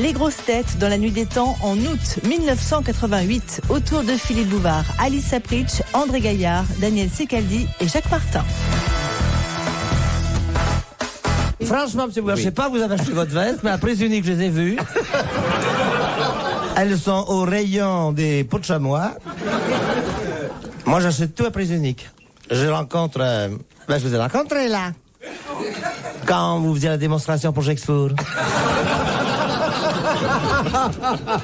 Les grosses têtes dans la nuit des temps en août 1988, autour de Philippe Bouvard, Alice Sapritch, André Gaillard, Daniel Secaldi et Jacques Martin. Franchement, monsieur Bouvard, je sais pas, vous avez acheté votre veste, mais après unique, je les ai vues. Elles sont au rayon des peaux de chamois. Moi, j'achète tout à prix unique. Je rencontre... je vous ai rencontré, là. Quand vous faisiez la démonstration pour Gexfour.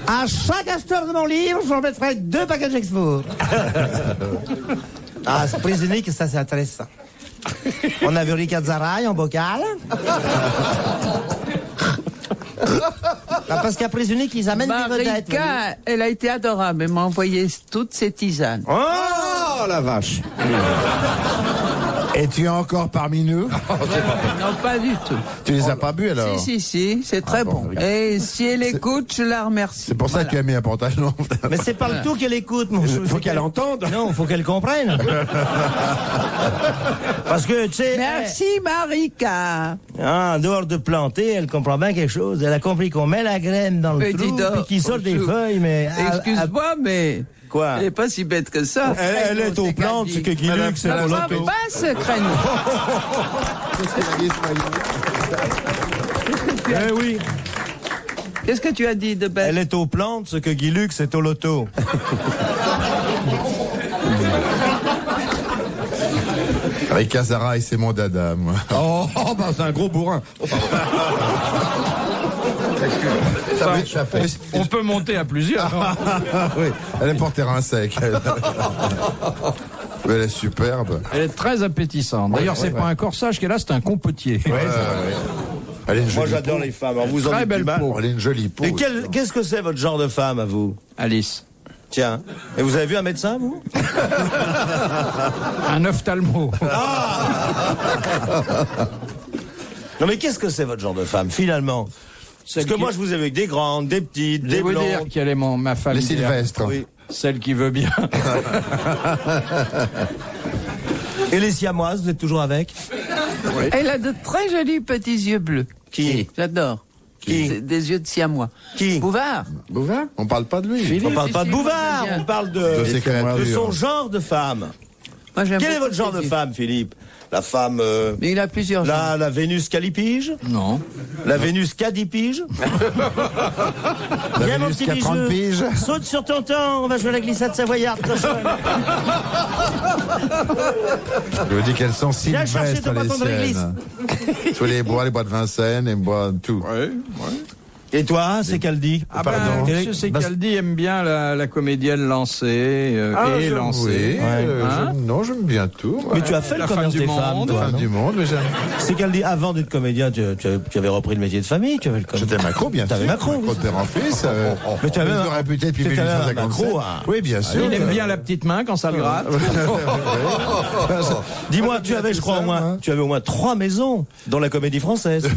À chaque acheteur de mon livre, je remettrai 2 paquets de Gexfour. Ah, c'est prix unique, ça, c'est intéressant. On a vu Ricard Zaraï en bocal. Parce qu'à prix unique, ils amènent des vedettes. Marika, elle a été adorable. Elle m'a envoyé toutes ses tisanes. Oh la vache. Et tu es encore parmi nous? Non, pas du tout. Tu les as pas bu alors? Si, c'est très bon. Et si elle écoute, je la remercie. C'est pour ça que tu as mis un pantalon. Mais c'est pas le tout qu'elle écoute, mon chou. Faut qu'elle entende. Non, faut qu'elle comprenne. Parce que, tu sais... Merci, Marika. En dehors de planter, elle comprend bien quelque chose. Elle a compris qu'on met la graine dans le trou, puis qu'il sort des feuilles, mais... Excuse-moi, mais... Quoi? Elle est pas si bête que ça. Elle est aux plantes, ce que Guy Lux, c'est au loto. Pas ce créneau. Eh oui. Qu'est-ce que tu as dit de bête? Elle est aux plantes, ce que Guy Lux est au loto. Avec Casara et c'est mon dada, moi. Oh, bah c'est un gros bourrin. Ça va échapper. On peut monter à plusieurs. Oui, elle aime porter un sec. Mais elle est superbe. Elle est très appétissante. D'ailleurs, c'est pas un corsage qu'elle a, c'est un compotier. Elle est une Moi, jolie j'adore peau. les femmes. Alors, vous en Très dites belle du mal. peau. Elle est une jolie peau. Et qu'est-ce que c'est votre genre de femme, à vous? Alice. Tiens. Et vous avez vu un médecin, vous? Un ophtalmo. Non, mais qu'est-ce que c'est votre genre de femme, finalement? Parce que moi, je vous ai vu avec des grandes, des petites, Je des vais vous blondes. dire quelle est ma femme. Les Sylvestres. Oui. Celle qui veut bien. Et les siamoises, vous êtes toujours avec? Elle a de très jolis petits yeux bleus. Qui? J'adore. Qui? C'est des yeux de siamois. Qui? Bouvard. Bouvard? On parle pas de lui. On parle pas de Bouvard, on parle de ses créatures. son genre de femme. Moi, j'aime Quel est beaucoup votre genre ses de yeux. femme, Philippe? La femme... Mais il a plusieurs genres. la Vénus Calipige? Non. La Vénus Cadipige? La Viens, mon Vénus petit qui a 30 bijou. piges. Saute sur ton temps, on va jouer à la glissade savoyarde. Je vous dis qu'elles sont Viens chercher sylvestres, ton les bâton de réglisse. siennes. Tous les bois de Vincennes, et bois tout. Et toi, c'est qu'elle dit? Ah Pardon. Monsieur Secaldi aime bien la comédienne lancée et lancée. Oui, non, j'aime bien tout. Mais tu as fait La le commerce femme du des femmes, monde. toi, Femme non? du monde, mais j'aime. C'est qu'elle dit, avant d'être comédien, tu avais repris le métier de famille, tu avais le commerce. J'étais Macron, bien sûr. T'avais Macron, Macron de père en fils. Mais tu avais je un- suis réputé depuis tu avais un 1857. Macron, hein. Oui, bien sûr. Il aime bien la petite main quand ça le gratte. Dis-moi, tu avais, je crois, tu avais au moins 3 maisons dans la Comédie Française.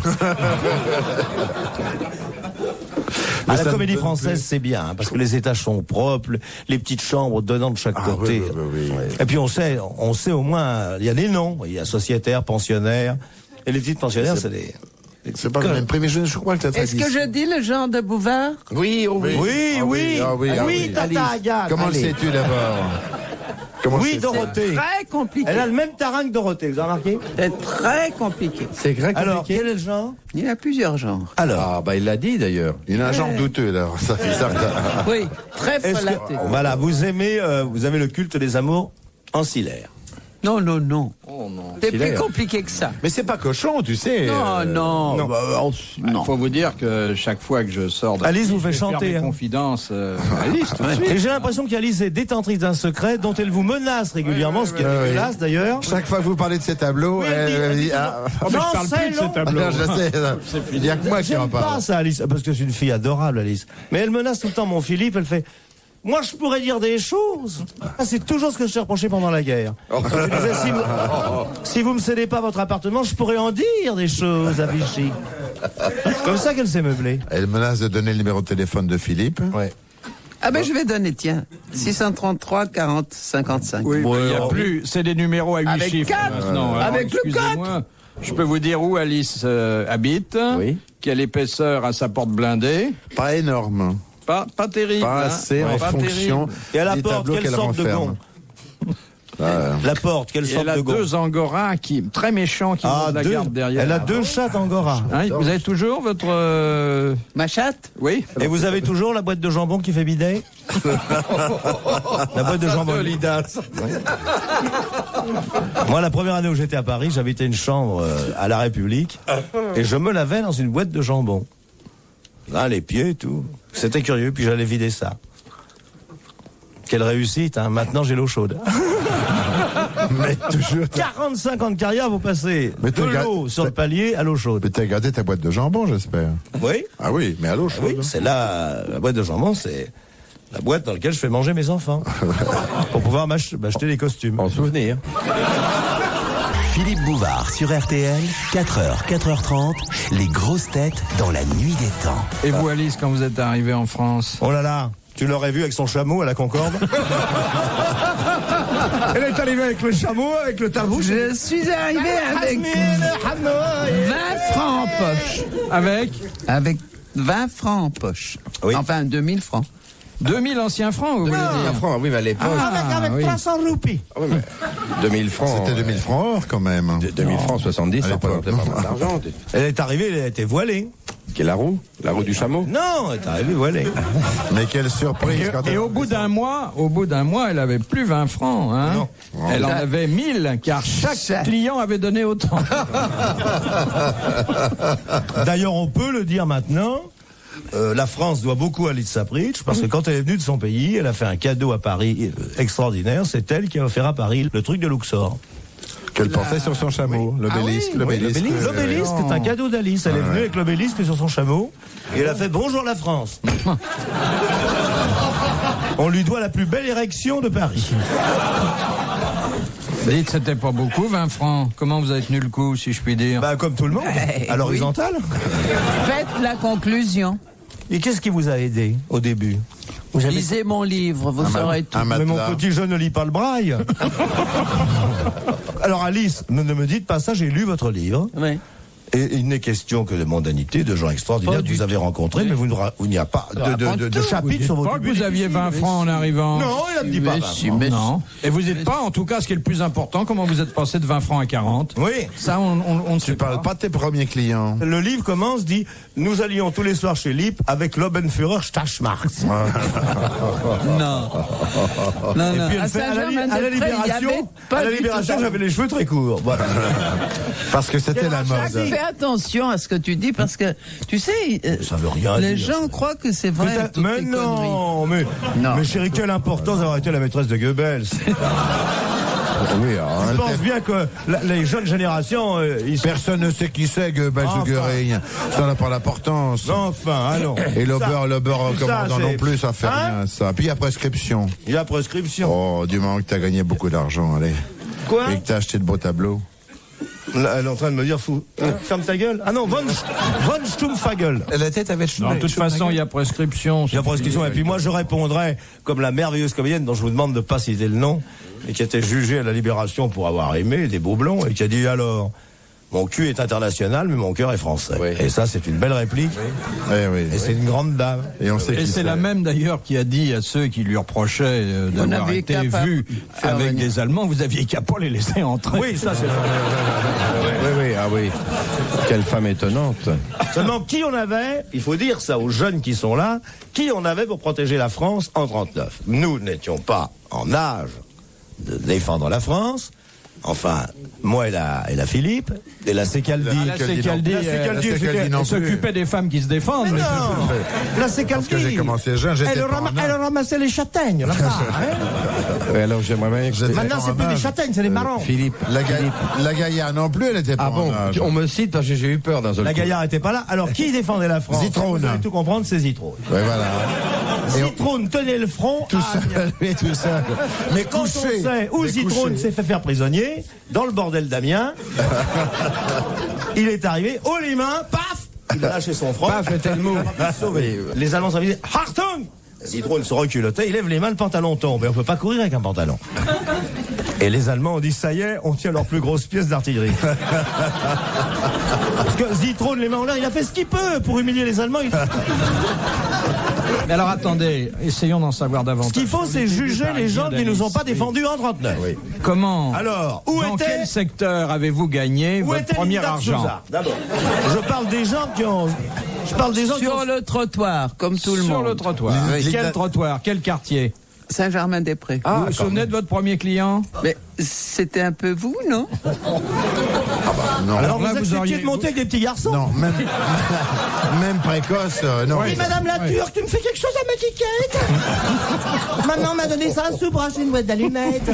Mais la ça me Comédie donne Française, plus. c'est bien, hein, parce que les étages sont propres, les petites chambres donnant de chaque côté. oui. Et puis on sait au moins, il y a des noms, il y a sociétaire, pensionnaire, et les petites pensionnaires, c'est des... C'est pas le même prix, mais je crois que t'as Est-ce que je dis le genre de Bouvard? Oui, oui. Oui, Tata Agathe. Comment le Allez. sais-tu d'abord? Comment Oui, le sais-tu? Dorothée. Très compliqué. Elle a le même tarin que Dorothée, vous avez remarqué? C'est très compliqué. C'est grec. Alors, quel est le genre? Il y a plusieurs genres. Alors, Il l'a dit d'ailleurs. Il a un genre douteux, là. Ça fait certain. Oui, très est-ce flatté. que, voilà, vous aimez, vous avez le culte des amours ancillaires. Non. Oh non. C'est plus compliqué que ça. Mais c'est pas cochon, tu sais. Non. Il faut vous dire que chaque fois que je sors de Alice vous fait je vais faire chanter, mes hein. confidences. Alice, tout de suite. Et j'ai l'impression qu'Alice est détentrice d'un secret dont elle vous menace régulièrement, ce qui est dégueulasse d'ailleurs. Chaque fois que vous parlez de ces tableaux, Oui, elle dit ah. Oh, mais je parle plus de ces tableaux. Non, je sais. Il n'y a que moi qui en J'aime pas parle. ça, Alice, parce que c'est une fille adorable, Alice. Mais elle menace tout le temps mon Philippe, elle fait... Moi, je pourrais dire des choses. Ah, c'est toujours ce que je t'ai reproché pendant la guerre. Je disais, si vous me cédez pas votre appartement, je pourrais en dire des choses à Vichy. Comme ça qu'elle s'est meublée. Elle menace de donner le numéro de téléphone de Philippe. Ouais. Ah ben je vais donner, tiens. 633 40 55. Oui, il y a plus, c'est des numéros à 8 Avec chiffres 4, maintenant. Alors, avec le excusez-moi. Je peux vous dire où Alice habite. Oui. Quelle épaisseur a sa porte blindée. Pas énorme. Pas terrible. Pas hein. assez en Pas fonction terrible. Et à la des porte, tableaux quelle qu'elle sorte de renferme. gond? La porte, quelle Et sorte elle a de gond? 2 angoras très méchants qui vont de la garde derrière. Elle a 2 chattes angora. Hein, vous avez toujours votre... Ma chatte? Oui. Et vous avez toujours la boîte de jambon qui fait bidet? La boîte de jambon. Moi, la première année où j'étais à Paris, j'habitais une chambre à la République et je me lavais dans une boîte de jambon. Là, les pieds et tout. C'était curieux, puis j'allais vider ça. Quelle réussite, hein. Maintenant j'ai l'eau chaude. Mais toujours. 45 ans de carrière, vous passez Mais de tu regardes- l'eau sur le palier à l'eau chaude. Mais t'as gardé ta boîte de jambon, j'espère. Oui, Ah oui, mais à l'eau chaude. oui, c'est là, la boîte de jambon, c'est la boîte dans laquelle je fais manger mes enfants. Pour pouvoir m'acheter des costumes. En souvenir. Philippe Bouvard sur RTL, 4h, 4h30, les grosses têtes dans la nuit des temps. Et vous, Alice, quand vous êtes arrivée en France? Oh là là, tu l'aurais vu avec son chameau à la Concorde? Elle est arrivée avec le chameau, avec le tarbouche. Je suis arrivé avec 20 francs en poche. Avec Avec 20 francs en poche. Oui. Enfin, 2000 francs. 2000 anciens francs, vous voulez dire? Francs, oui, mais à l'époque, Avec oui. 300 roupies. 2000 francs. C'était 2000 francs or quand même. 2000 francs 70, ça l'époque, représentait pas mal d'argent. Elle est arrivée, elle était voilée. Quelle la roue du chameau? Non, elle est arrivée voilée. Mais quelle surprise quand Et au bout d'un mois, elle avait plus 20 francs, hein. Non. Elle en avait 1000, car chaque client avait donné autant. D'ailleurs, on peut le dire maintenant. La France doit beaucoup à Alice Sapritch parce que quand elle est venue de son pays, elle a fait un cadeau à Paris extraordinaire. C'est elle qui a offert à Paris le truc de Luxor. qu'elle portait sur son chameau, l'obélisque. L'obélisque est un cadeau d'Alice. Elle est venue avec l'obélisque sur son chameau et elle a fait bonjour la France. On lui doit la plus belle érection de Paris. Dites, c'était pas beaucoup, 20 francs. Comment vous avez tenu le coup, si je puis dire? Bah, comme tout le monde, à l'horizontale. Faites la conclusion. Et qu'est-ce qui vous a aidé au début? Lisez mon livre, vous saurez tout. Mais mon petit jeune ne lit pas le braille. Alors Alice, ne me dites pas ça, j'ai lu votre livre. Oui. Et il n'est question que de mondanité, de gens extraordinaires que vous avez rencontrés, mais il n'y a pas de chapitre sur Vous vos dites pas que vous aviez 20 francs en arrivant. Non, il ne dit pas. Mais 20 si, francs. mais Non. Et vous n'êtes pas, en tout cas, ce qui est le plus important, comment vous êtes passé de 20 francs à 40. Oui. Ça, on ne sait Tu parles pas de tes premiers clients. Le livre commence, dit « Nous allions tous les soirs chez Lipp avec l'Obenführer Stachmarx. » Non. Non, Et non. puis elle fait, à la Libération, j'avais les cheveux très courts. Voilà. Parce que c'était la mode. Fais attention à ce que tu dis parce que, tu sais, Ça veut rien les dire, gens ça. croient que c'est vrai. Peut-être- toutes mais ces non, conneries. Non. mais chérie, quelle importance d'avoir été la maîtresse de Goebbels. Oui, alors, Je pense bien que les jeunes générations, ils sont... personne ne sait qui c'est Goebbels ou Enfin. Göring. Ça n'a pas d'importance. Enfin, allons. Et le Ça- beurre ça, commandant c'est- non plus, ça fait Hein rien, ça. Puis il y a prescription. Il y a prescription. Oh, du moment que t'as gagné beaucoup d'argent, allez. Quoi Et que t'as acheté de beaux tableaux. Là, elle est en train de me dire fou. Ferme ta gueule. Ah non, von Stumpfagel. La tête avait Non, de toute façon, il y a prescription. Il y a prescription. Et puis moi, je répondrai comme la merveilleuse comédienne dont je vous demande de ne pas citer le nom, et qui a été jugée à la Libération pour avoir aimé des beaux blonds, et qui a dit alors, mon cul est international, mais mon cœur est français. Oui. Et ça, c'est une belle réplique. Eh oui. Et c'est une grande dame. Et on sait Et qui c'est la même d'ailleurs qui a dit à ceux qui lui reprochaient d'avoir n'aviez été qu'à pas vus faire avec venir. des Allemands, vous aviez qu'à pas les laisser entrer. Oui, ça, c'est Oui, ah oui. Quelle femme étonnante. Seulement, qui on avait, il faut dire ça aux jeunes qui sont là, qui on avait pour protéger la France en 39. Nous n'étions pas en âge de défendre la France. Enfin, moi et la Philippe, et la Secaldi. La Secaldi, La Secaldi, Secaldi non elle plus. s'occupait des femmes qui se défendent. Mais mais non, la Secaldi. Parce que j'ai commencé jeune, j'étais pas en âge. Elle ramassait les châtaignes, là-bas. hein. Alors j'aimerais bien que J'étais Maintenant, pas c'est en plus des âge. châtaignes, c'est des marrons. Philippe. La Gaïa non plus, elle était pas Ah bon, en âge. on me cite parce que j'ai eu peur d'un seul La coup. Gaillard était pas là. Alors, qui défendait la France? Zitrone. Vous allez tout comprendre, c'est Zitrone. Ouais, voilà. Zitrone tenait le front. Tout seul, oui, tout seul. Mais quand couché. on sait où Mais Zitrone couché. s'est fait faire prisonnier, dans le bordel d'Amiens, il est arrivé, haut les mains, paf, il a lâché son front. Paf, était le mot. Sauvé. Les Allemands s'avisaient, Hartung! Zitrone se reculotait, il lève les mains, le pantalon tombe. Et on peut pas courir avec un pantalon. Et les Allemands ont dit, ça y est, on tient leur plus grosse pièce d'artillerie. Parce que Zitrone, les mains en l'air, il a fait ce qu'il peut pour humilier les Allemands. Mais alors attendez, essayons d'en savoir davantage. Ce qu'il faut, c'est juger les gens qui ne nous ont pas défendus en 39. Oui. Comment? Alors, dans quel secteur avez-vous gagné votre premier argent? D'abord, je parle des gens qui ont... Je parle des gens qui ont... Sur le trottoir, comme tout le monde. Sur le trottoir. Quel trottoir? Quel quartier? Saint-Germain-des-Prés. Vous vous souvenez de votre premier client? Mais c'était un peu vous, non? Non. Alors là, vous acceptiez auriez- de monter avec des petits garçons? Non, même précoce, non. Oui, madame la Turque, tu me fais quelque chose à ma tiquette? Maman m'a donné ça sous bras, j'ai une boîte d'allumettes.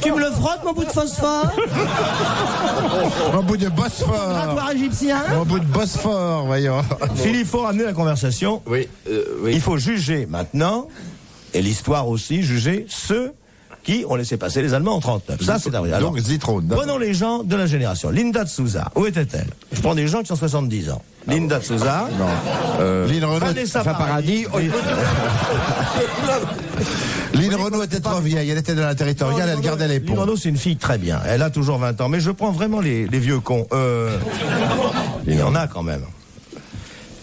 Tu me le frottes, mon bout de phosphore? Au bout de Bosphore. Grattoir égyptien? Au bout de Bosphore, voyons. Philippe, il faut ramener la conversation. Oui, Il faut juger maintenant, et l'histoire aussi, juger ceux qui ont laissé passer les Allemands en 39. Ça, c'est vrai. Alors, Donc, Zitrone. prenons les gens de la génération. Linda de Souza, où était-elle? Je prends des gens qui ont 70 ans. Linda de Souza. Lynn Renaud, Vanessa Paradis. Lynn Renaud était trop vieille, elle était de la territoriale, elle gardait les Lynn ponts. Renaud, c'est une fille très bien. Elle a toujours 20 ans. Mais je prends vraiment les vieux cons. Il y en a quand même.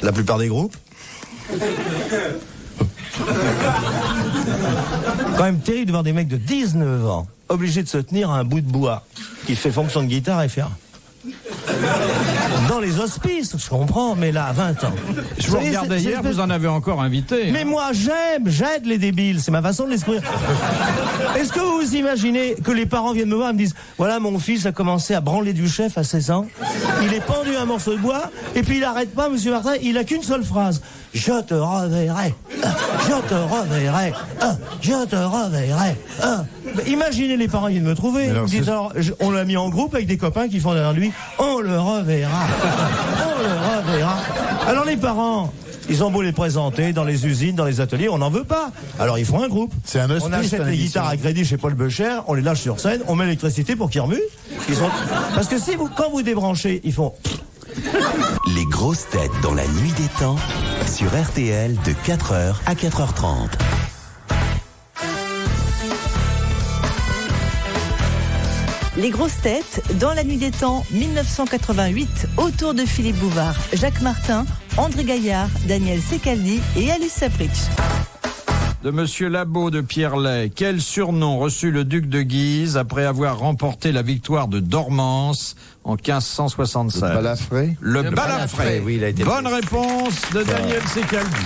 La plupart des groupes. Quand même terrible de voir des mecs de 19 ans obligés de se tenir à un bout de bois qui fait fonction de guitare et faire... Dans les hospices, je comprends, mais là, à 20 ans. Je vous regardais hier, vous en avez encore invité. Mais moi, j'aide les débiles, c'est ma façon de les secourir. Est-ce que vous vous imaginez que les parents viennent me voir et me disent, voilà, mon fils a commencé à branler du chef à 16 ans, il est pendu à un morceau de bois, et puis il arrête pas, monsieur Martin, il a qu'une seule phrase. Je te reverrai, je te reverrai, je te reverrai. Mais imaginez les parents qui viennent me trouver. Alors, Ils disent, alors, on l'a mis en groupe avec des copains qui font derrière lui, on le reverra, on le reverra. Alors les parents, ils ont beau les présenter dans les usines, dans les ateliers, on n'en veut pas. Alors ils font un groupe. C'est un hospice, On achète t'as les dit, guitares ça. à crédit chez Paul Becher, on les lâche sur scène, on met l'électricité pour qu'ils remuent. Parce que si vous, quand vous débranchez, ils font... Les grosses têtes dans la nuit des temps sur RTL de 4h à 4h30. Les grosses têtes, dans la nuit des temps, 1988, autour de Philippe Bouvard, Jacques Martin, André Gaillard, Daniel Secaldi et Alice Sapritch. De Monsieur Labeau de Pierrelet, quel surnom reçut le duc de Guise après avoir remporté la victoire de Dormance en 1576? Balafré. Le Balafré, Balafré. oui, il a été Bonne réponse de Daniel Secaldi.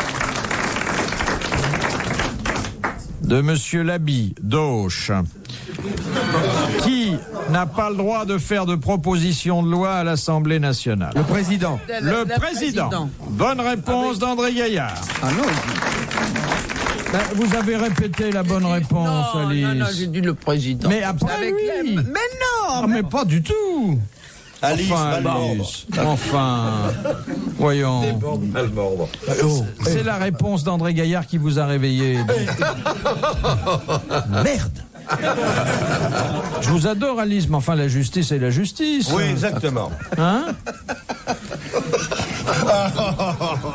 De Monsieur Labi d'Auch. Qui n'a pas le droit de faire de proposition de loi à l'Assemblée nationale? le président. Le président. Bonne réponse d'André Gaillard. Ah non, Ben, vous avez répété la bonne réponse, Alice. non, j'ai dit le président. Mais après, Avec oui. mais non. Ah, mais pas du tout. Alice Enfin, Valmorbe. Alice. Enfin, voyons. C'est la réponse d'André Gaillard qui vous a réveillé. Merde. Je vous adore, Alice, mais enfin, la justice est la justice. Oui, exactement. Hein?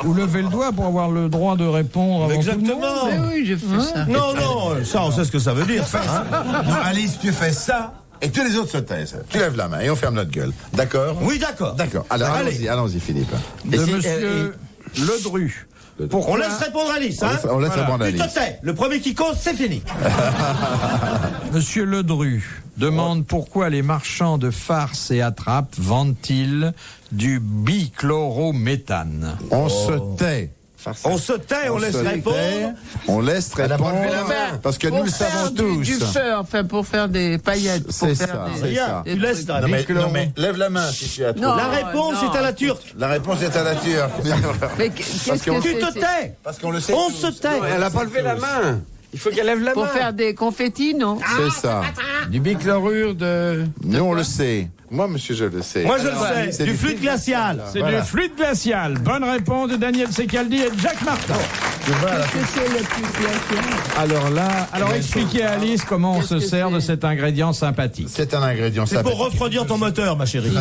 Vous levez le doigt pour avoir le droit de répondre avant tout le monde. Exactement. Mais oui, j'ai fait ça. Non, non, ça, on sait ce que ça veut dire. Ça, hein. Non, Alice, tu fais ça, et tous les autres se taisent. Tu lèves la main et on ferme notre gueule. D'accord? Oui, d'accord. D'accord. Alors, Allez. allons-y, Philippe. De Monsieur Ledru. Pourquoi On laisse répondre Alice, hein. On laisse répondre Tu te Alice. tais. Le premier qui cause, c'est fini. Monsieur Ledru demande pourquoi les marchands de farce et attrape vendent-ils du bichlorométhane? On se tait. On se tait, on laisse se répondre. tait, on laisse répondre, parce que nous le savons tous. Du feu, enfin, pour faire des paillettes. C'est pour ça, faire des- c'est Rien, ça. tu laisses ta Non mais, bichloro. lève la main si tu as trouvé. Non. La réponse non. est à la turque. La réponse est à la turque. Mais qu'est-ce Parce que qu'on- Tu te c'est tais. Parce qu'on le sait On tous. se tait. Elle a pas levé la main. Il faut qu'elle lève la Pour main. faire des confettis, non? C'est ça. Du bichlorure de... Nous, on le sait. Moi, monsieur, je le sais. Moi, je Alors, le sais. c'est Du fluide glacial. C'est du fluide glacial. Bonne réponse de Daniel Secaldi et de Jacques Martin. Qu'est-ce que c'est le plus glacial? Alors là, Alors expliquez à Alice comment on se sert de cet ingrédient sympathique. C'est un ingrédient C'est pour sympathique. refroidir ton moteur, ma chérie.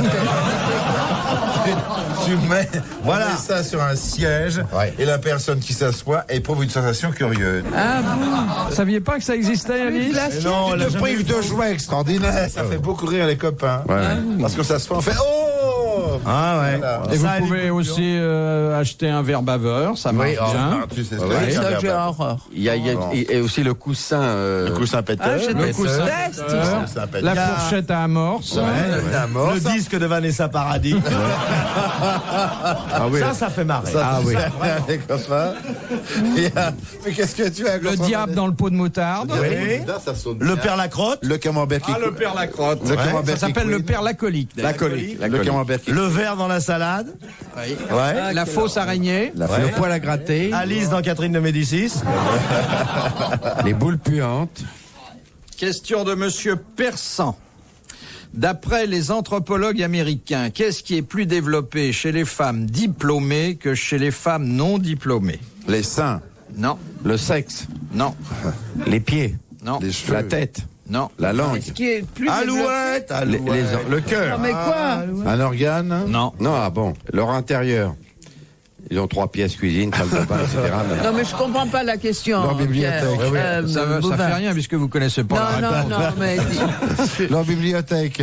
Tu mets, Voilà. on met ça sur un siège et la personne qui s'assoit éprouve une sensation curieuse. Ah bon? Vous saviez pas que ça existait, Alice? Non, Tu elle a te jamais prives vu de ça. joie extraordinaire. Ça fait beaucoup rire les copains. Parce que ça se fait, on fait oh. Ah ouais. Voilà. Et vous Ça, pouvez elle- aussi acheter un verre baveur, ça marche bien. Tu sais, Oui, c'est ça, bien. j'ai horreur. il y a et aussi le coussin. Le coussin péteur. Ah, j'ai Le des coussin tests. péteur, Ça s'appelle. la fourchette à amorce. La mort, Le ça. disque de Vanessa Paradis. Ah oui. Ça fait marrer. Ah oui. Les copains. Mais qu'est-ce que tu as Le diable dans le pot de moutarde. Oui. Ça sonne Le bien. père Lacrotte. Le camembert qui Le père Lacrotte. Le camembert Ça qui s'appelle le couine. père Lacolique. La colique. Le camembert qui Le verre dans la salade. Oui. Ouais. La fausse araignée. Le poil à gratter. Alice dans Catherine de Médicis. Les boules puantes. Question de monsieur Persan. D'après les anthropologues américains, qu'est-ce qui est plus développé chez les femmes diplômées que chez les femmes non diplômées? Les seins, Non, Le sexe. non, Les pieds. non, les cheveux. La tête. non. La langue. Ce qui est plus développé. Alouette. Alouette. Le cœur. Non, mais quoi? Un organe. Non. Non, ah bon. Leur intérieur. Ils ont 3 pièces cuisine, salle de bain, etc. mais- Non, mais je comprends pas la question. Leur bibliothèque. Pierre. Oui, Ça Bouvin. fait rien puisque vous connaissez pas la Non, réponse. non, non, mais Leur bibliothèque.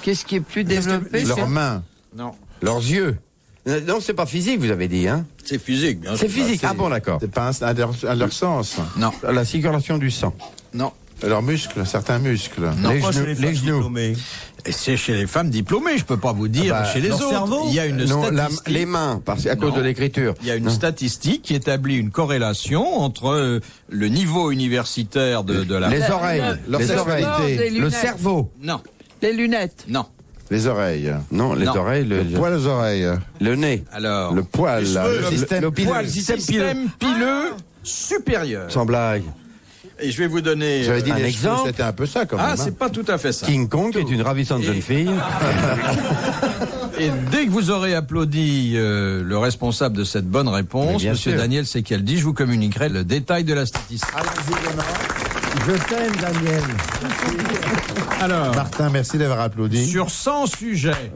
qu'est-ce qui est plus développé? Leurs mains. Non. Leurs yeux. Non, c'est pas physique, vous avez dit, hein. C'est physique, bien sûr. C'est physique. Ah bon, d'accord. C'est pas à leur sens. Non, La circulation du sang. non. Leurs muscles, certains muscles. Non, Les Pas genoux, chez les les femmes genoux. diplômées. Et c'est chez les femmes diplômées, je peux pas vous dire Ah bah, chez les leur autres. cerveau. Il y a une Non, statistique. les mains, à cause Non. de l'écriture. Il y a une Non. statistique qui établit une corrélation entre le niveau universitaire de la... Les oreilles. leur Les sexualité. oreilles. Des Le lunettes. cerveau. Non, Les lunettes. non. Les oreilles. Non, les Non. oreilles, Le poil aux oreilles. le nez. Alors, Le poil, Les là, cheveux, le système le pileux. poil, Le système pileux supérieur. Sans blague. Et je vais vous donner... J'avais dit un les cheveux, exemple. c'était un peu ça quand Ah, même. hein. c'est pas tout à fait ça. King Kong est une ravissante jeune fille. Et dès que vous aurez applaudi le responsable de cette bonne réponse, Mais bien monsieur sûr. Daniel Secaldi, je vous communiquerai le détail de la statistique. Je t'aime, Daniel. Alors, Martin, merci d'avoir applaudi. sur 100 sujets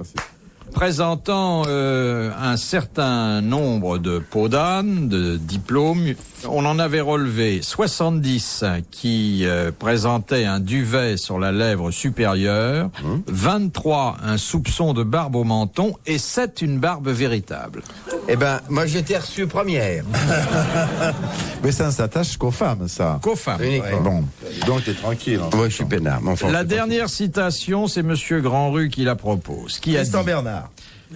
présentant un certain nombre de peaux d'âne, de diplômes, on en avait relevé 70 qui présentaient un duvet sur la lèvre supérieure, 23 un soupçon de barbe au menton et 7 une barbe véritable. Eh ben, moi j'étais reçu première. Mais ça ne s'attache qu'aux femmes, ça. Qu'aux femmes. Uniquement. Bon, donc t'es tranquille. hein. Moi je suis peinard. mais enfin, La c'est dernière citation, c'est monsieur Grandrue qui la propose. Qui a dit Tristan Bernard.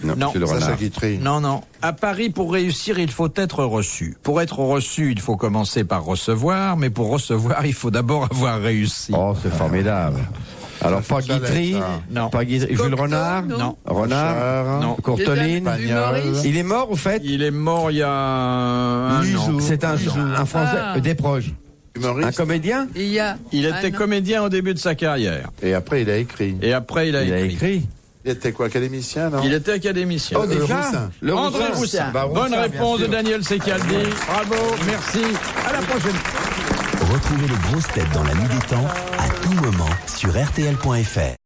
pas- Non. c'est le Sacha renard. Guitry. Non, non. À Paris, pour réussir, il faut être reçu. Pour être reçu, il faut commencer par recevoir, mais pour recevoir, il faut d'abord avoir réussi. Oh, c'est formidable. Alors, pas fait Guitry, ça. Non. pas Guitry, Jules Cocteau, Renard, Non. Renard, Cher. Non. Courteline. Des humoristes. Il est mort, au fait. Il est mort il y a un an. C'est un Français, Ah. des proches. Un Humoriste. comédien. Il y a. Il Ah, était non. comédien au début de sa carrière. Et après, il a écrit. Et après, il a Il a écrit. écrit. Il était quoi, académicien, non? Il était académicien. Oh, déjà Roussin. Le André Roussin. Bah, Bonne Roussin, réponse de bien sûr. Daniel Secaldi. Bravo, merci. À la prochaine. Retrouvez les grosses têtes dans la nuit des temps à tout moment sur RTL.fr.